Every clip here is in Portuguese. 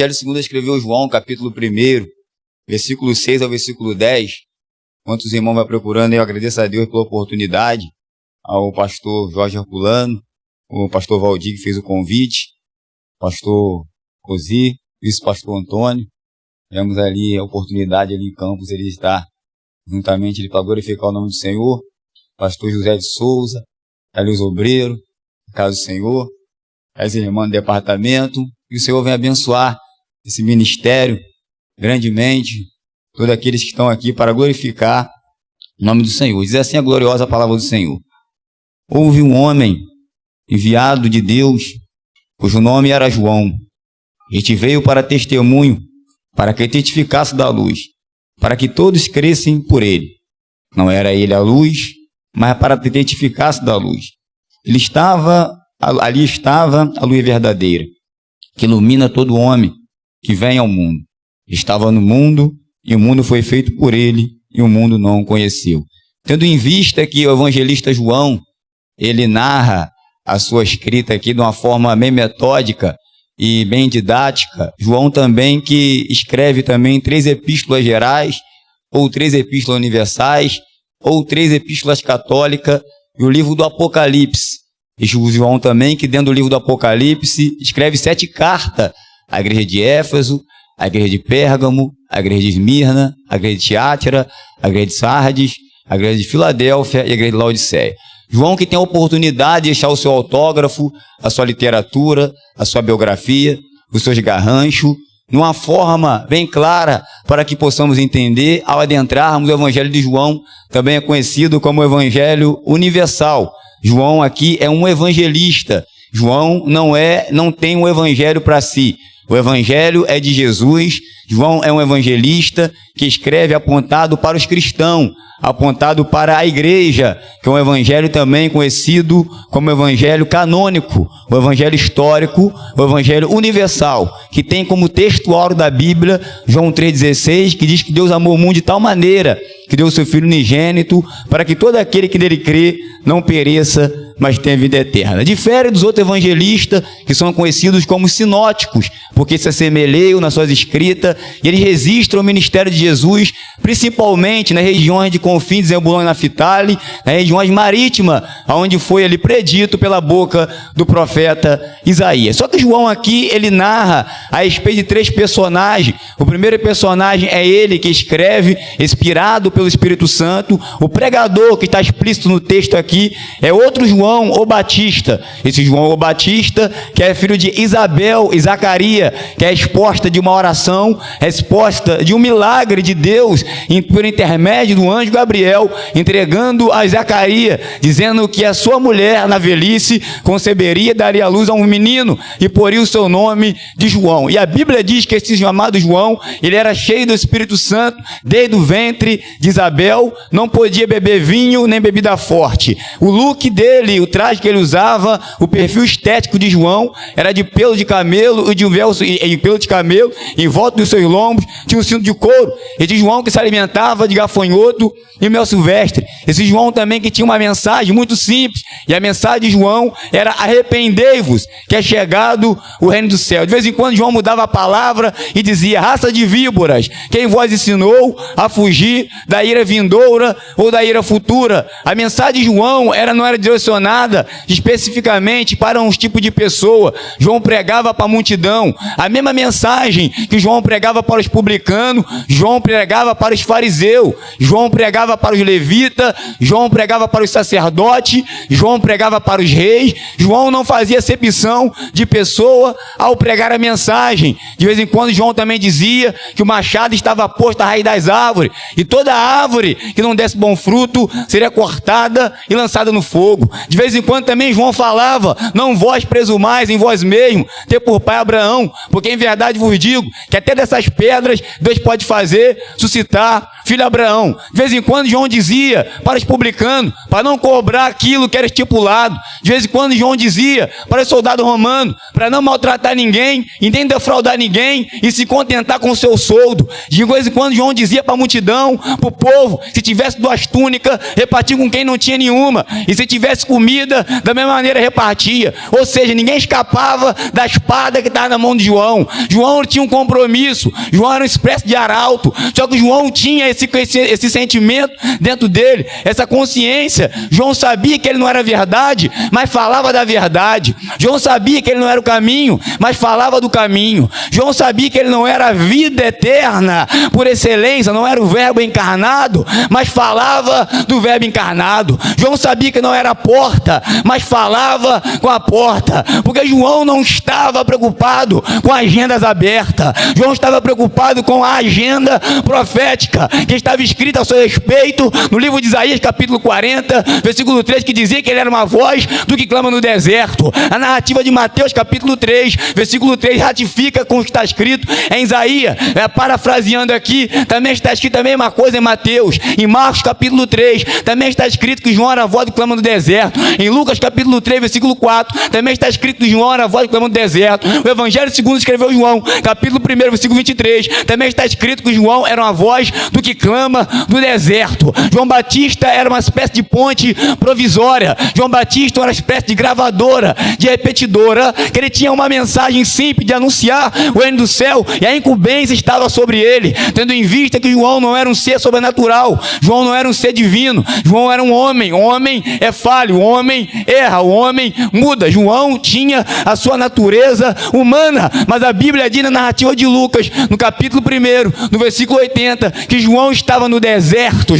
Evangelho segundo escreveu João, capítulo 1, versículo 6 ao versículo 10. Enquanto os irmãos vão procurando, eu agradeço a Deus pela oportunidade, ao pastor Jorge Herculano, o pastor Valdir que fez o convite, pastor Rosi, vice-pastor Antônio. Tivemos ali a oportunidade ali em Campos, ele estar juntamente para glorificar o nome do Senhor. Pastor José de Souza, ali os obreiros, casa do Senhor, as irmãs do departamento, e o Senhor vem abençoar esse ministério grandemente, todos aqueles que estão aqui para glorificar o nome do Senhor. Diz assim a gloriosa palavra do Senhor. Houve um homem enviado de Deus, cujo nome era João. Este veio para testemunho, para que testificasse da luz, para que todos crescem por ele. Não era ele a luz, mas para que testificasse da luz. Ali estava a luz verdadeira, que ilumina todo homem que vem ao mundo. Estava no mundo, e o mundo foi feito por ele, e o mundo não o conheceu. Tendo em vista que o evangelista João, ele narra a sua escrita aqui de uma forma bem metódica e bem didática, João também que escreve também 3 epístolas gerais, ou 3 epístolas universais, ou 3 epístolas católicas, e o livro do Apocalipse. E João também, que dentro do livro do Apocalipse, escreve 7 cartas à igreja de Éfeso, à igreja de Pérgamo, à igreja de Esmirna, à igreja de Tiátira, à igreja de Sardes, à igreja de Filadélfia e à igreja de Laodiceia. João que tem a oportunidade de deixar o seu autógrafo, a sua literatura, a sua biografia, os seus garranchos, numa forma bem clara para que possamos entender ao adentrarmos o Evangelho de João, também é conhecido como o Evangelho Universal. João aqui é um evangelista. João não tem um evangelho para si. O evangelho é de Jesus. João é um evangelista que escreve apontado para os cristãos, apontado para a igreja, que é um evangelho também conhecido como evangelho canônico, o evangelho histórico, o evangelho universal, que tem como textual da Bíblia, João 3,16, que diz que Deus amou o mundo de tal maneira que deu o seu Filho unigênito, para que todo aquele que nele crê não pereça, mas tenha vida eterna. Difere dos outros evangelistas, que são conhecidos como sinóticos, porque se assemelham nas suas escritas, e eles registram o ministério de Jesus, principalmente nas regiões de confins de Zebulon e Naftali, nas regiões marítimas, onde foi ali predito pela boca do profeta Isaías. Só que João aqui, ele narra a respeito de 3 personagens. O primeiro personagem é ele que escreve, inspirado pelo Espírito Santo. O pregador, que está explícito no texto aqui, é outro João, o Batista. Esse João, o Batista, que é filho de Isabel e Zacarias, que é resposta de uma oração, resposta de um milagre de Deus, por intermédio do anjo Gabriel, entregando a Zacarias, dizendo que a sua mulher, na velhice, conceberia e daria à luz a um menino, e poria o seu nome de João. E a Bíblia diz que esse chamado João, ele era cheio do Espírito Santo, desde o ventre de Isabel, não podia beber vinho nem bebida forte. O look dele, o traje que ele usava, o perfil estético de João, era de pelo de camelo, e de um véu e pelo de camelo, em volta dos seus lombos, tinha um cinto de couro. Esse João que se alimentava de gafanhoto e mel silvestre. Esse João também que tinha uma mensagem muito simples, e a mensagem de João era: arrependei-vos, que é chegado o reino do céu. De vez em quando João mudava a palavra e dizia: raça de víboras, quem vos ensinou a fugir da ira vindoura ou da ira futura? A mensagem de João não era direcionada especificamente para um tipo de pessoa. João pregava para a multidão. A mesma mensagem que João pregava para os publicanos, João pregava para os fariseus. João pregava para os levitas, João pregava para os sacerdotes, João pregava para os reis. João não fazia acepção de pessoa ao pregar a mensagem. De vez em quando João também dizia que o machado estava posto à raiz das árvores, e toda árvore que não desse bom fruto seria cortada e lançada no fogo. De vez em quando também João falava: não vós presumais em vós mesmos ter por pai Abraão, porque em verdade vos digo que até dessas pedras Deus pode fazer suscitar filho Abraão. De vez em quando João dizia para os publicanos, para não cobrar aquilo que era estipulado. De vez em quando João dizia para os soldados romanos, para não maltratar ninguém e nem defraudar ninguém e se contentar com o seu soldo. De vez em quando João dizia para a multidão, para o povo, se tivesse 2 túnicas, repartia com quem não tinha nenhuma. E se tivesse comida, da mesma maneira repartia. Ou seja, ninguém escapava da espada que estava na mão de João. João tinha um compromisso. João era uma espécie de arauto. Só que João tinha esse sentimento dentro dele, essa consciência. João sabia que ele não era verdade, mas falava da verdade. João sabia que ele não era o caminho, mas falava do caminho. João sabia que ele não era a vida eterna por excelência, não era o verbo encarnado, mas falava do verbo encarnado. João sabia que não era a porta, mas falava com a porta, porque João não estava preocupado com agendas abertas. João estava preocupado com a agenda profética que estava escrita a seu respeito no livro de Isaías, capítulo 40, versículo 3, que dizia que ele era uma voz do que clama no deserto. A narrativa de Mateus, capítulo 3, versículo 3, ratifica com o que está escrito em Isaías. Parafraseando aqui, também está escrito a mesma coisa em Mateus. Em Marcos, capítulo 3, também está escrito que João era a voz do que clama no deserto. Em Lucas, capítulo 3, versículo 4, também está escrito que João era a voz do que clama no deserto. O Evangelho segundo escreveu João, capítulo 1, versículo 23, também está escrito que João era uma voz do que clama no deserto. João Batista era uma espécie de ponte provisória. João Batista era uma espécie de gravadora, de repetidora, que ele tinha uma mensagem simples de anunciar o reino do céu, e a incumbência estava sobre ele, tendo em vista que João não era um ser sobrenatural, João não era um ser divino, João era um homem. O homem é falho, o homem erra, o homem muda. João tinha a sua natureza humana, mas a Bíblia diz na narrativa de Lucas, no capítulo 1, no versículo 80, que João estava no deserto,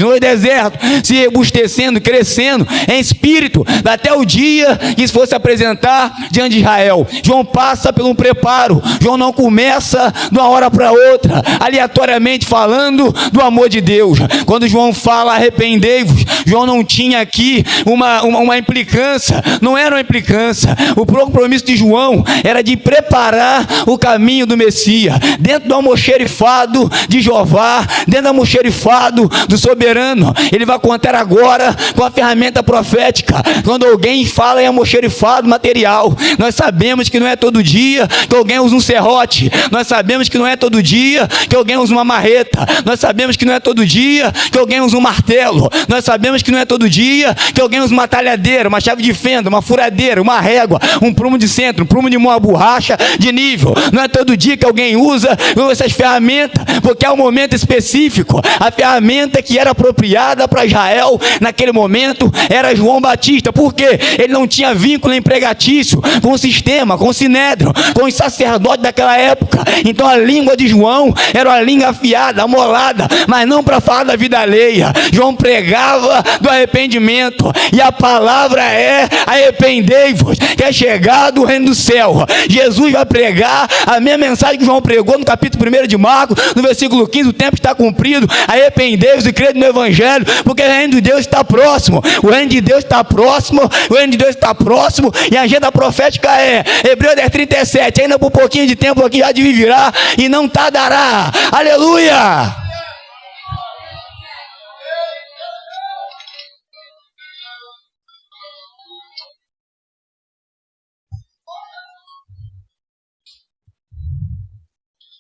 se robustecendo, crescendo em espírito, até o dia que se fosse apresentar diante de Israel. João passa por um preparo. João não começa de uma hora para outra, aleatoriamente falando do amor de Deus. Quando João fala arrependei-vos, João não tinha aqui uma implicância, não era uma implicância. O compromisso de João era de preparar o caminho do Messias, dentro do almoxerifado de Jeová, dentro do almoxerifado do soberano. Ele vai contar agora com a ferramenta profética. Quando alguém fala em almoxerifado material, nós sabemos que não é todo dia que alguém usa um serrote, nós sabemos que não é todo dia que alguém usa uma marreta, nós sabemos que não é todo dia que alguém usa um martelo, nós sabemos que não é todo dia que alguém usa uma talhadeira, uma chave de fenda, uma furadeira, uma régua, um prumo de centro, um prumo de uma borracha de nível. Não é todo dia que alguém usa essas ferramentas, porque é um momento específico. A ferramenta que era apropriada para Israel naquele momento era João Batista, porque ele não tinha vínculo empregatício com o sistema, com o sinédrio, com os sacerdotes daquela época. Então a língua de João era uma língua afiada, amolada, mas não para falar da vida alheia. João pregava do arrependimento, e a palavra é arrependei-vos, que é chegado o reino do céu. Jesus vai pregar a mesma mensagem que João pregou no capítulo 1 de Marcos, no versículo 15, o tempo está cumprido, arrependei-vos e crede no Evangelho, porque o reino de Deus está próximo, o reino de Deus está próximo, o reino de Deus está próximo, e a agenda profética é Hebreus 10:37, ainda por um pouquinho de tempo aqui já de virá e não tardará. Aleluia!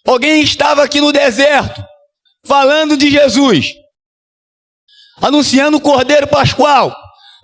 Alguém estava aqui no deserto, falando de Jesus, anunciando o Cordeiro Pascual,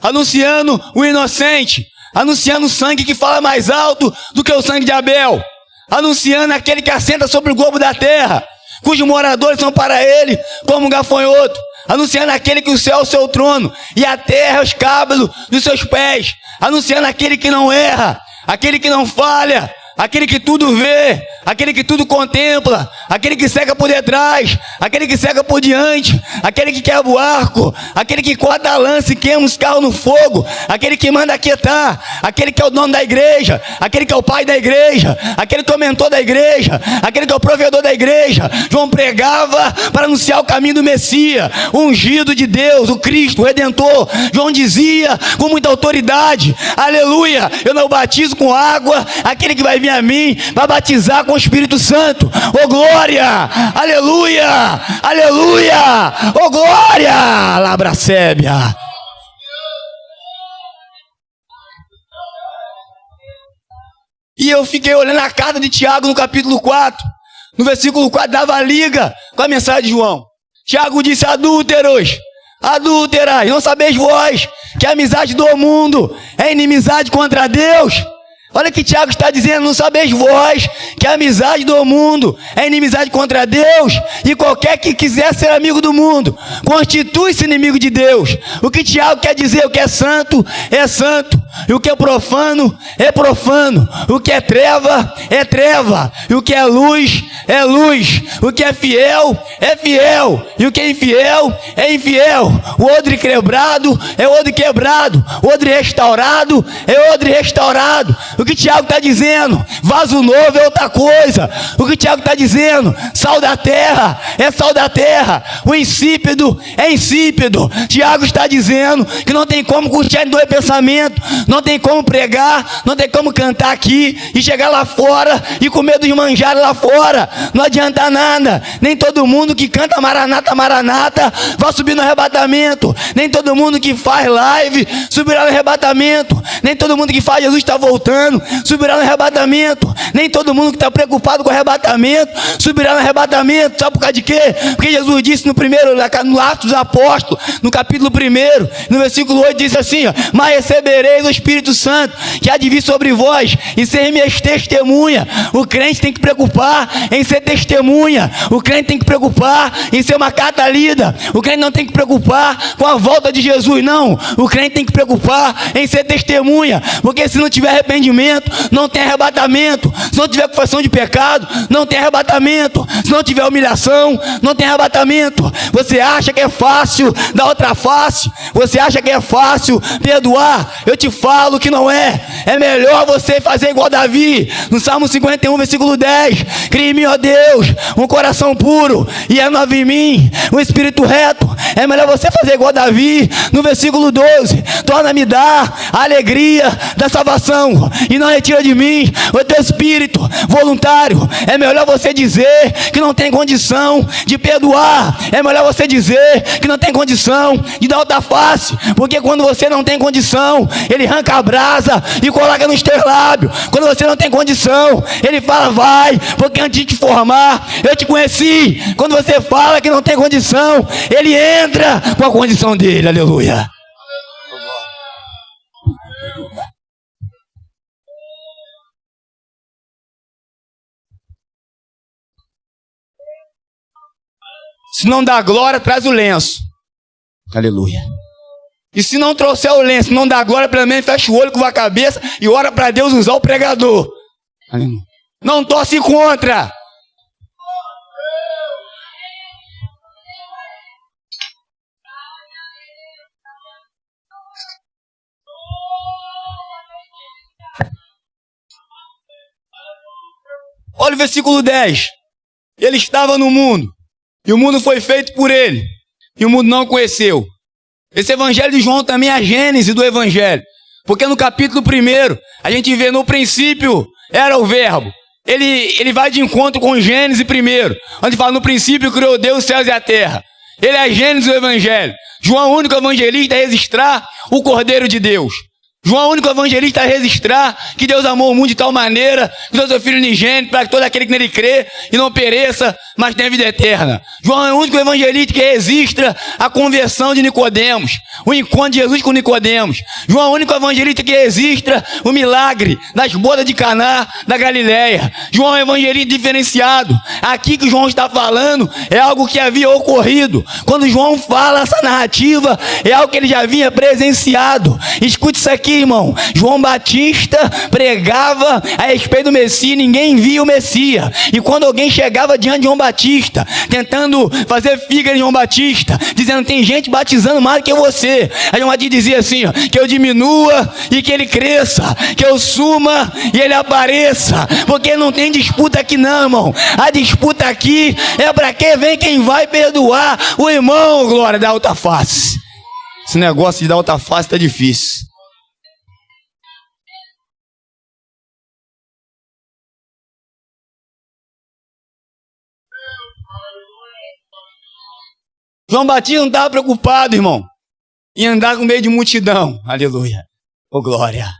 anunciando o inocente, anunciando o sangue que fala mais alto do que o sangue de Abel, anunciando aquele que assenta sobre o globo da terra, cujos moradores são para ele como um gafanhoto, anunciando aquele que o céu é o seu trono e a terra é os cabelos dos seus pés, anunciando aquele que não erra, aquele que não falha, aquele que tudo vê, aquele que tudo contempla, aquele que cega por detrás, aquele que cega por diante, aquele que quebra o arco, aquele que corta a lança e queima os carros no fogo, aquele que manda aquietar, aquele que é o dono da igreja, aquele que é o pai da igreja, aquele que é o mentor da igreja, aquele que é o provedor da igreja. João pregava para anunciar o caminho do Messias, o ungido de Deus, o Cristo, o Redentor. João dizia com muita autoridade, aleluia, eu não batizo com água, aquele que vai vir a mim vai batizar com o Espírito Santo. Oh glória! glória, aleluia, aleluia, oh glória, Labracébia. E eu fiquei olhando a carta de Tiago no capítulo 4, no versículo 4, dava liga com a mensagem de João. Tiago disse: adúlteros, adúlteras, não sabeis vós que a amizade do mundo é inimizade contra Deus? Olha o que Tiago está dizendo: não sabeis vós que a amizade do mundo é inimizade contra Deus? E qualquer que quiser ser amigo do mundo constitui-se inimigo de Deus. O que Tiago quer dizer? O que é santo é santo, e o que é profano é profano, o que é treva é treva, e o que é luz é luz, o que é fiel, e o que é infiel é infiel. O odre quebrado é odre quebrado, o odre restaurado é odre restaurado. O que Tiago está dizendo? Vaso novo é outra coisa. O que Tiago está dizendo? Sal da terra é sal da terra, o insípido é insípido. Tiago está dizendo que não tem como curtir em dois pensamentos, não tem como pregar, não tem como cantar aqui e chegar lá fora e com medo de manjar lá fora. Não adianta nada. Nem todo mundo que canta Maranata, Maranata vai subir no arrebatamento. Nem todo mundo que faz live subirá no arrebatamento. Nem todo mundo que faz Jesus está voltando subirá no arrebatamento. Nem todo mundo que está preocupado com o arrebatamento subirá no arrebatamento. Sabe por causa de quê? Porque Jesus disse no Atos dos Apóstolos, no capítulo 1, no versículo 8, disse assim: ó, mas recebereis o Espírito Santo, que há de vir sobre vós, e ser minhas testemunhas. O crente tem que preocupar em ser testemunha. O crente tem que preocupar em ser uma carta lida. O crente não tem que preocupar com a volta de Jesus, não. O crente tem que preocupar em ser testemunha, porque se não tiver arrependimento, não tem arrebatamento. Se não tiver confissão de pecado, não tem arrebatamento. Se não tiver humilhação, não tem arrebatamento. Você acha que é fácil dar outra face? Você acha que é fácil perdoar? Eu te falo que não é. É melhor você fazer igual Davi, no Salmo 51, versículo 10: cria em mim, ó Deus, um coração puro e renova em mim um espírito reto. É melhor você fazer igual Davi, no versículo 12: torna-me dar a alegria da salvação e não retira de mim o teu espírito voluntário. É melhor você dizer que não tem condição de perdoar. É melhor você dizer que não tem condição de dar outra face, porque quando você não tem condição, ele arranca a brasa e coloca nos teus lábios. Quando você não tem condição, ele fala: vai, porque antes de te formar eu te conheci. Quando você fala que não tem condição, ele entra com a condição dele. Aleluia. Se não dá glória, traz o lenço. Aleluia. E se não trouxer o lenço, não dá glória, pelo menos fecha o olho, com a cabeça e ora para Deus usar o pregador. Aleluia. Não torce contra. Olha o versículo 10. Ele estava no mundo, e o mundo foi feito por ele, e o mundo não o conheceu. Esse evangelho de João também é a gênese do evangelho, porque no capítulo 1, a gente vê: no princípio era o verbo. Ele vai de encontro com Gênesis 1, onde fala: no princípio criou Deus os céus e a terra. Ele é a gênese do evangelho. João é o único evangelista a registrar o Cordeiro de Deus. João é o único evangelista a registrar que Deus amou o mundo de tal maneira que deu seu Filho unigênito, para que todo aquele que nele crê e não pereça, mas tenha vida eterna. João é o único evangelista que registra a conversão de Nicodemos, o encontro de Jesus com Nicodemos. João é o único evangelista que registra o milagre das bodas de Caná da Galileia. João é um evangelista diferenciado. Aqui que João está falando é algo que havia ocorrido. Quando João fala essa narrativa, é algo que ele já havia presenciado. Escute isso aqui, irmão. João Batista pregava a respeito do Messias, ninguém via o Messias. E quando alguém chegava diante de João Batista, tentando fazer figa de João Batista, dizendo: tem gente batizando mais do que você, aí João Batista dizia assim: ó, que eu diminua e que ele cresça, que eu suma e ele apareça, porque não tem disputa aqui não, irmão. A disputa aqui é para quem vem, quem vai perdoar o irmão, glória da alta face. Esse negócio de dar alta face tá difícil. João Batista não estava preocupado, irmão, em andar no meio de multidão. Aleluia. Oh, glória.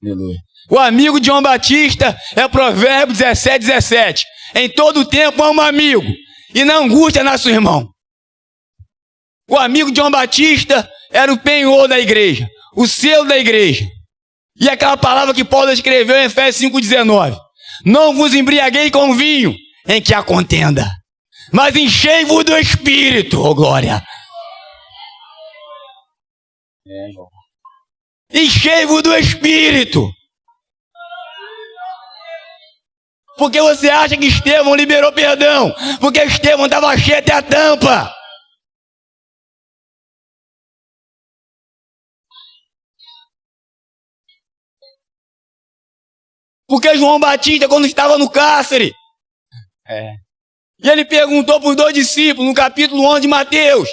Aleluia. O amigo de João Batista é Provérbios 17, 17. Em todo tempo há um amigo, e não angústia nosso irmão. O amigo de João Batista era o penhor da igreja, o selo da igreja. E aquela palavra que Paulo escreveu em Efésios 5,19. Não vos embriaguei com vinho, em que há contenda, mas enchei-vos do Espírito, oh glória. Enchei-vos do Espírito. Porque você acha que Estevão liberou perdão? Porque Estevão estava cheio até a tampa. Porque João Batista, quando estava no cárcere, e ele perguntou para os 2 discípulos, no capítulo 11 de Mateus,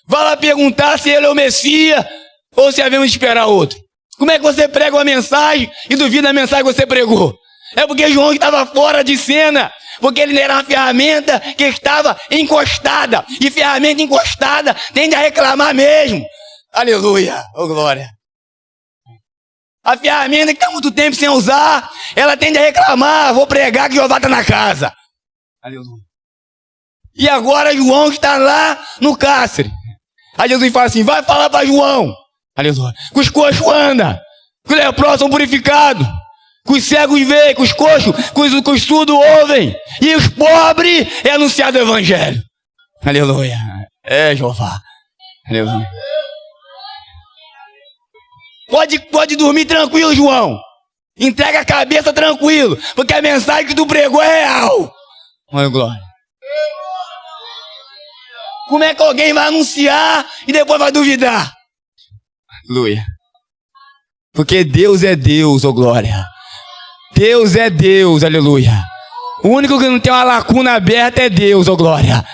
vai lá perguntar se ele é o Messias ou se havemos de esperar outro. Como é que você prega uma mensagem e duvida da mensagem que você pregou? É porque João estava fora de cena, porque ele era uma ferramenta que estava encostada, e ferramenta encostada tende a reclamar mesmo. Aleluia, oh glória. A ferramenta que está muito tempo sem usar, ela tende a reclamar, vou pregar que Jeová está na casa. Aleluia. E agora João está lá no cárcere. Aí Jesus fala assim, vai falar para João. Aleluia. Que os coxos andam, que os leprosos são purificados, que os cegos veem, que os coxos, que os surdos ouvem, e os pobres é anunciado o evangelho. Aleluia. É Jeová. Aleluia. Pode dormir tranquilo, João. Entrega a cabeça tranquilo, porque a mensagem que tu pregou é real. Olha, glória. Como é que alguém vai anunciar e depois vai duvidar? Aleluia. Porque Deus é Deus, oh glória. Deus é Deus, aleluia. O único que não tem uma lacuna aberta é Deus, oh glória.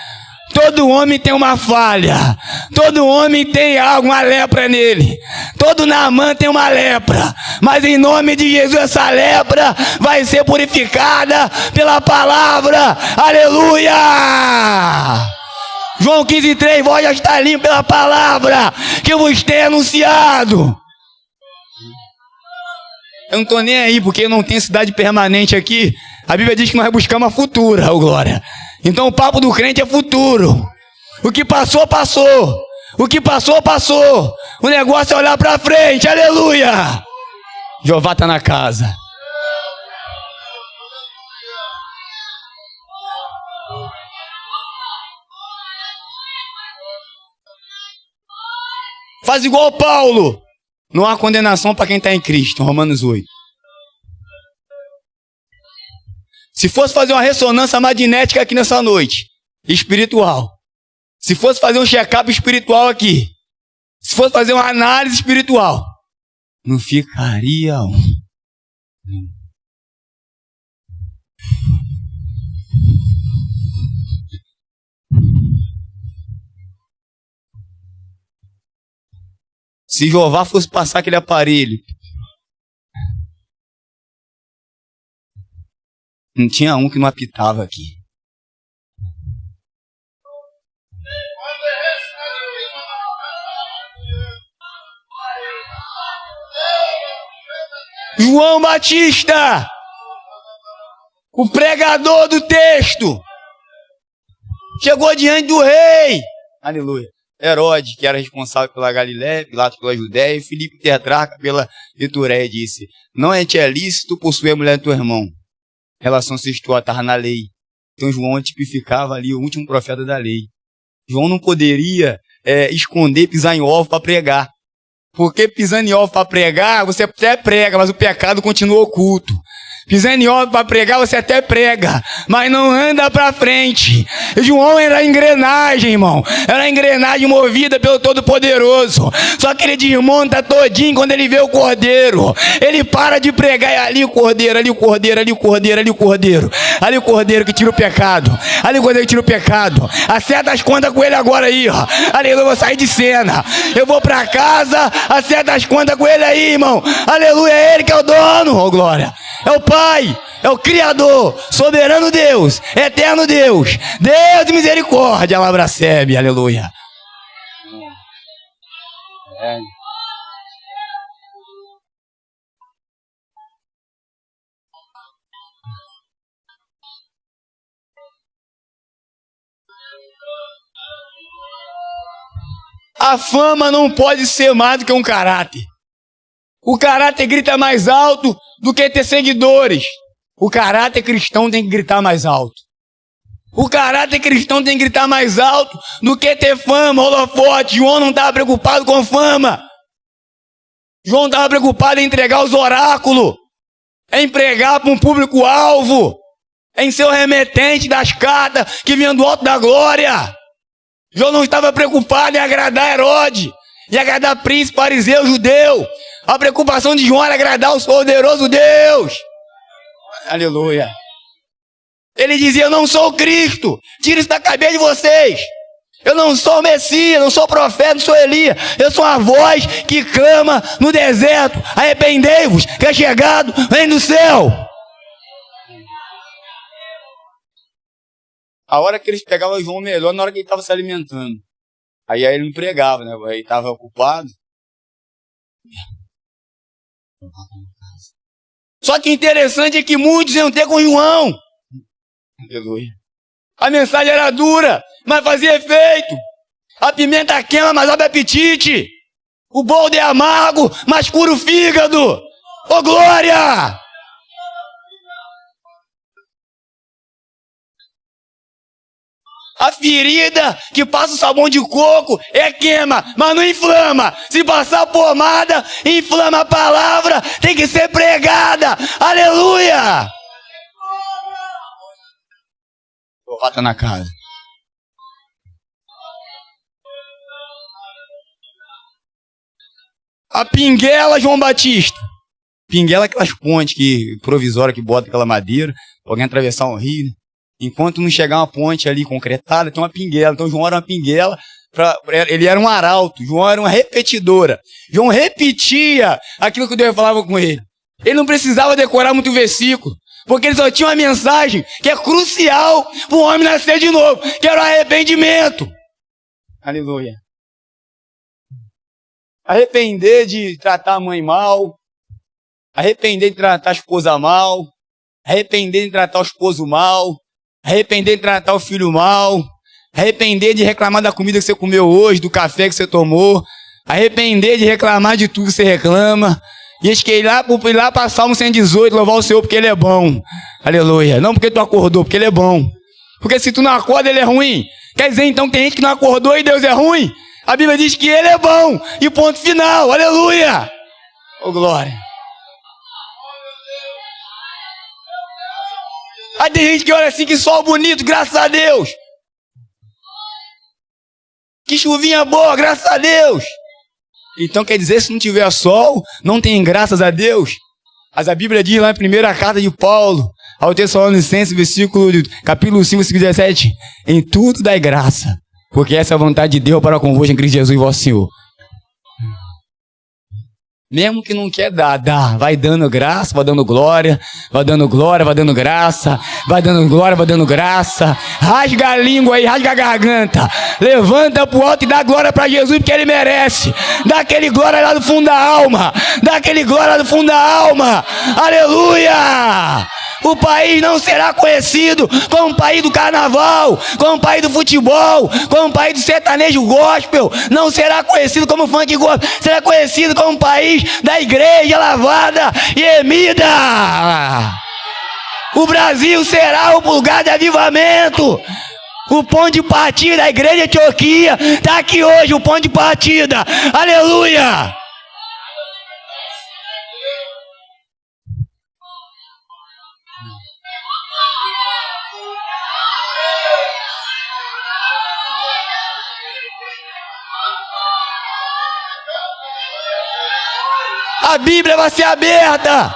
Todo homem tem uma falha. Todo homem tem algo, uma lepra nele. Todo Naamã tem uma lepra. Mas em nome de Jesus essa lepra vai ser purificada pela palavra. Aleluia! João 15,3, vós já está limpo pela palavra que vos tem anunciado. Eu não estou nem aí, porque não tem cidade permanente aqui. A Bíblia diz que nós buscamos a futura, oh glória. Então o papo do crente é futuro. O que passou, passou. O que passou, passou. O negócio é olhar para frente, aleluia. Jeová está na casa. Faz igual Paulo. Não há condenação para quem está em Cristo, Romanos 8. Se fosse fazer uma ressonância magnética aqui nessa noite, espiritual. Se fosse fazer um check-up espiritual aqui. Se fosse fazer uma análise espiritual. Não ficaria um. Se Jeová fosse passar aquele aparelho, não tinha um que não apitava aqui. João Batista, o pregador do texto, chegou diante do rei. Aleluia. Herodes, que era responsável pela Galiléia, Pilatos pela Judéia, e Filipe tetrarca pela Itureia, disse: não é lícito possuir a mulher do teu irmão. Relação sexual estava na lei. Então João tipificava ali o último profeta da lei. João não poderia esconder, pisar em ovo para pregar. Porque pisando em ovo para pregar, você até prega, mas o pecado continua oculto. Pisando em ovo para pregar, você até prega, mas não anda para frente. João era engrenagem, irmão. Era engrenagem movida pelo Todo-Poderoso. Só que ele desmonta todinho quando ele vê o cordeiro. Ele para de pregar e ali o cordeiro, ali o cordeiro, ali o cordeiro, ali o cordeiro. Ali o cordeiro que tira o pecado. Ali o cordeiro que tira o pecado. Acerta as contas com ele agora aí, ó. Aleluia, eu vou sair de cena. Eu vou para casa, acerta as contas com ele aí, irmão. Aleluia, é ele que é o dono, oh glória. É o Pai, é o Criador, soberano Deus, eterno Deus, Deus de misericórdia, Labracebe, aleluia. A fama não pode ser mais do que um caráter. O caráter grita mais alto do que ter seguidores. O caráter cristão tem que gritar mais alto. O caráter cristão tem que gritar mais alto do que ter fama, holofote. João não estava preocupado com fama. João estava preocupado em entregar os oráculos, em pregar para um público-alvo, em ser o remetente das cartas que vinham do alto da glória. João não estava preocupado em agradar Herodes, em agradar príncipe, fariseu, judeu. A preocupação de João era agradar o poderoso Deus. Aleluia. Ele dizia: eu não sou o Cristo, tira isso da cabeça de vocês. Eu não sou o Messias, não sou profeta, não sou Elias. Eu sou a voz que clama no deserto: arrependei-vos, que é chegado o reino do céu. A hora que eles pegavam João melhor, na hora que ele estava se alimentando. Aí ele não pregava, né? Aí estava ocupado. Só que interessante é que muitos iam ter com João. Aleluia. A mensagem era dura, mas fazia efeito. A pimenta queima, mas abre apetite. O boldo é amargo, mas cura o fígado. Ô glória! A ferida que passa o sabão de coco queima, mas não inflama. Se passar pomada, inflama. A palavra tem que ser pregada. Aleluia! Tá na casa. A pinguela, João Batista. Pinguela é aquelas pontes provisórias que bota aquela madeira pra alguém atravessar um rio, né? Enquanto não chegar uma ponte ali concretada, tem uma pinguela. Então João era uma pinguela, ele era um arauto. João era uma repetidora. João repetia aquilo que Deus falava com ele. Ele não precisava decorar muito versículo, porque ele só tinha uma mensagem que é crucial para o homem nascer de novo, que era o arrependimento. Aleluia. Arrepender de tratar a mãe mal, arrepender de tratar a esposa mal, arrepender de tratar o esposo mal, arrepender de tratar o filho mal, arrepender de reclamar da comida que você comeu hoje, do café que você tomou, arrepender de reclamar de tudo que você reclama. E eis que ir lá para Salmo 118, louvar o Senhor porque Ele é bom. Aleluia. Não porque tu acordou, porque Ele é bom. Porque se tu não acorda, Ele é ruim. Quer dizer então que tem gente que não acordou e Deus é ruim? A Bíblia diz que Ele é bom. E ponto final. Aleluia. Oh glória. Aí tem gente que olha assim, que sol bonito, graças a Deus. Que chuvinha boa, graças a Deus. Então quer dizer, se não tiver sol, não tem graças a Deus. Mas a Bíblia diz lá na primeira carta de Paulo ao Tessalonicenses, capítulo 5, versículo 17: em tudo dai graça, porque essa é a vontade de Deus para convosco em Cristo Jesus, vosso Senhor. Mesmo que não quer dar, dá. Vai dando graça, vai dando glória, vai dando glória, vai dando graça, vai dando glória, vai dando graça. Rasga a língua aí, rasga a garganta. Levanta pro alto e dá glória para Jesus, porque Ele merece. Dá aquele glória lá do fundo da alma. Dá aquele glória lá do fundo da alma. Aleluia! O país não será conhecido como o país do carnaval, como o país do futebol, como o país do sertanejo gospel. Não será conhecido como funk gospel. Será conhecido como o país da igreja lavada e remida. O Brasil será o lugar de avivamento. O ponto de partida da igreja de Antioquia está aqui hoje, o ponto de partida. Aleluia! A Bíblia vai ser aberta.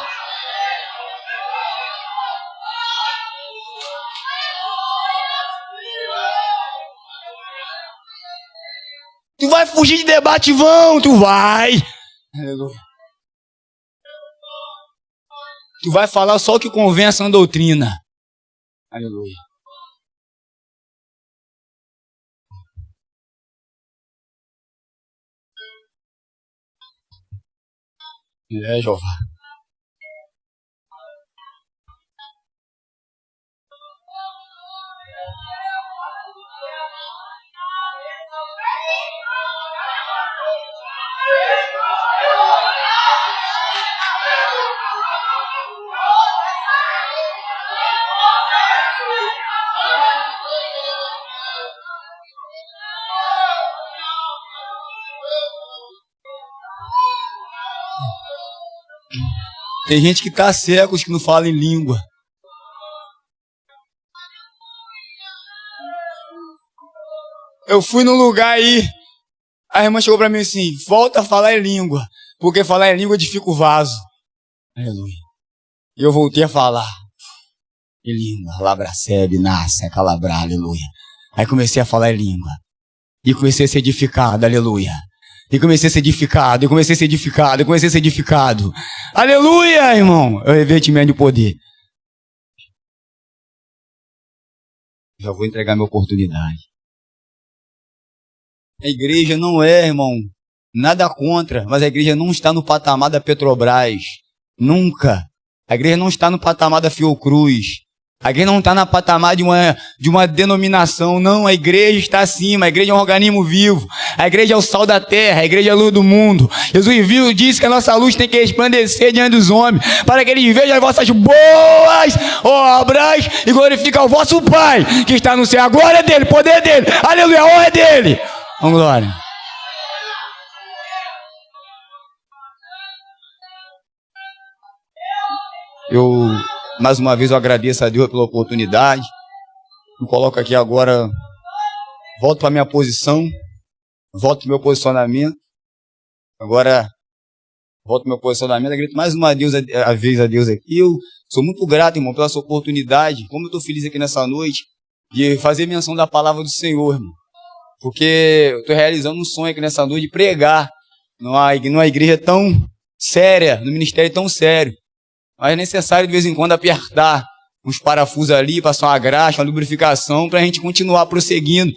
Tu vai fugir de debate vão, tu vai. Aleluia. Tu vai falar só o que convém a sã doutrina. Aleluia. É, Jeová. Tem gente que está cego, que não fala em língua. Eu fui num lugar aí, a irmã chegou para mim assim, volta a falar em língua, porque falar em língua edifica o vaso. Aleluia. E eu voltei a falar em língua, labracebe, nasce, calabra, aleluia. Aí comecei a falar em língua. E comecei a ser edificado, aleluia. E comecei a ser edificado, e comecei a ser edificado, e comecei a ser edificado. Aleluia, irmão. É o revestimento de poder. Já vou entregar minha oportunidade. A igreja não é, irmão, nada contra, mas a igreja não está no patamar da Petrobras. Nunca. A igreja não está no patamar da Fiocruz. A igreja não está no patamar de uma denominação, não. A igreja está acima, a igreja é um organismo vivo. A igreja é o sal da terra, a igreja é a luz do mundo. Jesus disse que a nossa luz tem que resplandecer diante dos homens, para que eles vejam as vossas boas obras e glorifiquem o vosso Pai, que está no céu. A glória é dele, o poder é dele, aleluia, a honra é dele. Vamos, glória. Mais uma vez eu agradeço a Deus pela oportunidade. Me coloco aqui agora, volto para a minha posição, volto para o meu posicionamento. Agora, volto para o meu posicionamento, agradeço mais uma vez a Deus aqui. Eu sou muito grato, irmão, pela sua oportunidade. Como eu estou feliz aqui nessa noite, de fazer menção da palavra do Senhor, irmão. Porque eu estou realizando um sonho aqui nessa noite de pregar numa igreja tão séria, num ministério tão sério. Mas é necessário de vez em quando apertar uns parafusos ali, passar uma graxa, uma lubrificação, para a gente continuar prosseguindo.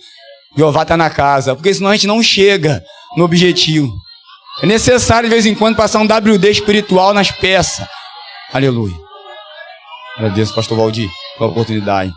Jeová está na casa, porque senão a gente não chega no objetivo. É necessário de vez em quando passar um WD espiritual nas peças. Aleluia. Agradeço, pastor Valdir, pela oportunidade.